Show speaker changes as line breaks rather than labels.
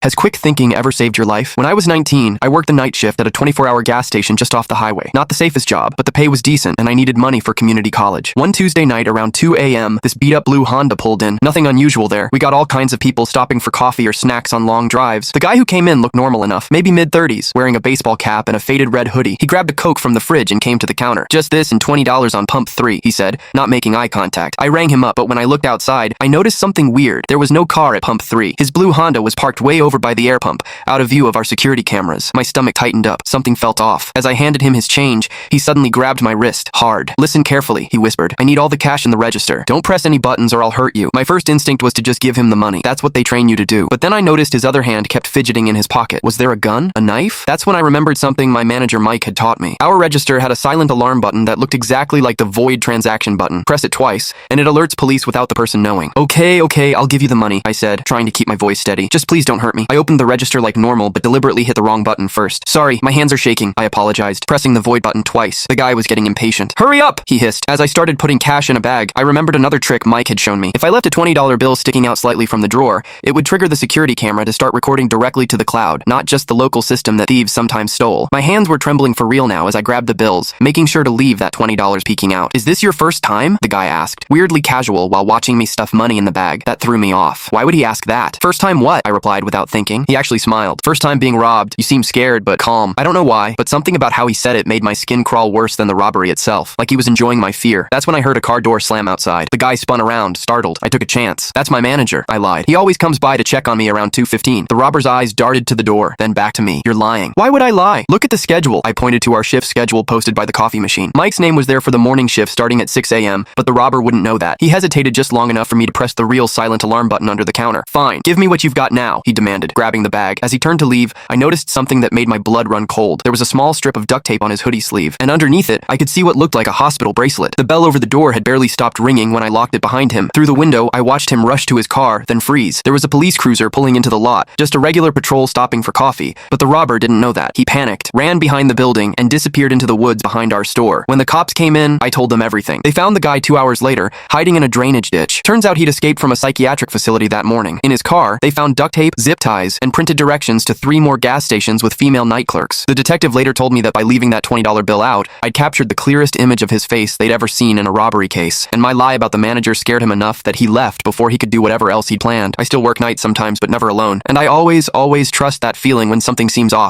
Has quick thinking ever saved your life? When I was 19, I worked the night shift at a 24-hour gas station just off the highway. Not the safest job, but the pay was decent and I needed money for community college. One Tuesday night around 2 a.m., this beat-up blue Honda pulled in. Nothing unusual there. We got all kinds of people stopping for coffee or snacks on long drives. The guy who came in looked normal enough, maybe mid-30s, wearing a baseball cap and a faded red hoodie. He grabbed a Coke from the fridge and came to the counter. "Just this and $20 on pump 3, he said, not making eye contact. I rang him up, but when I looked outside, I noticed something weird. There was no car at pump 3. His blue Honda was parked way over by the air pump, out of view of our security cameras. My stomach tightened up. Something felt off. As I handed him his change, he suddenly grabbed my wrist, hard. "Listen carefully," he whispered. "I need all the cash in the register. Don't press any buttons or I'll hurt you." My first instinct was to just give him the money. That's what they train you to do. But then I noticed his other hand kept fidgeting in his pocket. Was there a gun? A knife? That's when I remembered something my manager Mike had taught me. Our register had a silent alarm button that looked exactly like the void transaction button. Press it twice, and it alerts police without the person knowing. Okay, I'll give you the money," I said, trying to keep my voice steady. "Just please don't hurt me." I opened the register like normal, but deliberately hit the wrong button first. "Sorry, my hands are shaking," I apologized, pressing the void button twice. The guy was getting impatient. "Hurry up," he hissed. As I started putting cash in a bag, I remembered another trick Mike had shown me. If I left a $20 bill sticking out slightly from the drawer, it would trigger the security camera to start recording directly to the cloud, not just the local system that thieves sometimes stole. My hands were trembling for real now as I grabbed the bills, making sure to leave that $20 peeking out. "Is this your first time?" the guy asked, weirdly casual while watching me stuff money in the bag. That threw me off. Why would he ask that? "First time what?" I replied without thinking. He actually smiled. "First time being robbed. You seem scared, but calm." I don't know why, but something about how he said it made my skin crawl worse than the robbery itself, like he was enjoying my fear. That's when I heard a car door slam outside. The guy spun around, startled. I took a chance. "That's my manager," I lied. "He always comes by to check on me around 2:15. The robber's eyes darted to the door, then back to me. "You're lying." "Why would I lie? Look at the schedule." I pointed to our shift schedule posted by the coffee machine. Mike's name was there for the morning shift starting at 6 a.m., but the robber wouldn't know that. He hesitated just long enough for me to press the real silent alarm button under the counter. "Fine, give me what you've got now," he demanded, grabbing the bag. As he turned to leave, I noticed something that made my blood run cold. There was a small strip of duct tape on his hoodie sleeve, and underneath it, I could see what looked like a hospital bracelet. The bell over the door had barely stopped ringing when I locked it behind him. Through the window, I watched him rush to his car, then freeze. There was a police cruiser pulling into the lot, just a regular patrol stopping for coffee, but the robber didn't know that. He panicked, ran behind the building, and disappeared into the woods behind our store. When the cops came in, I told them everything. They found the guy 2 hours later, hiding in a drainage ditch. Turns out he'd escaped from a psychiatric facility that morning. In his car, they found duct tape, zip ties, and printed directions to 3 more gas stations with female night clerks. The detective later told me that by leaving that $20 bill out, I'd captured the clearest image of his face they'd ever seen in a robbery case, and my lie about the manager scared him enough that he left before he could do whatever else he'd planned. I still work nights sometimes, but never alone, and I always trust that feeling when something seems off.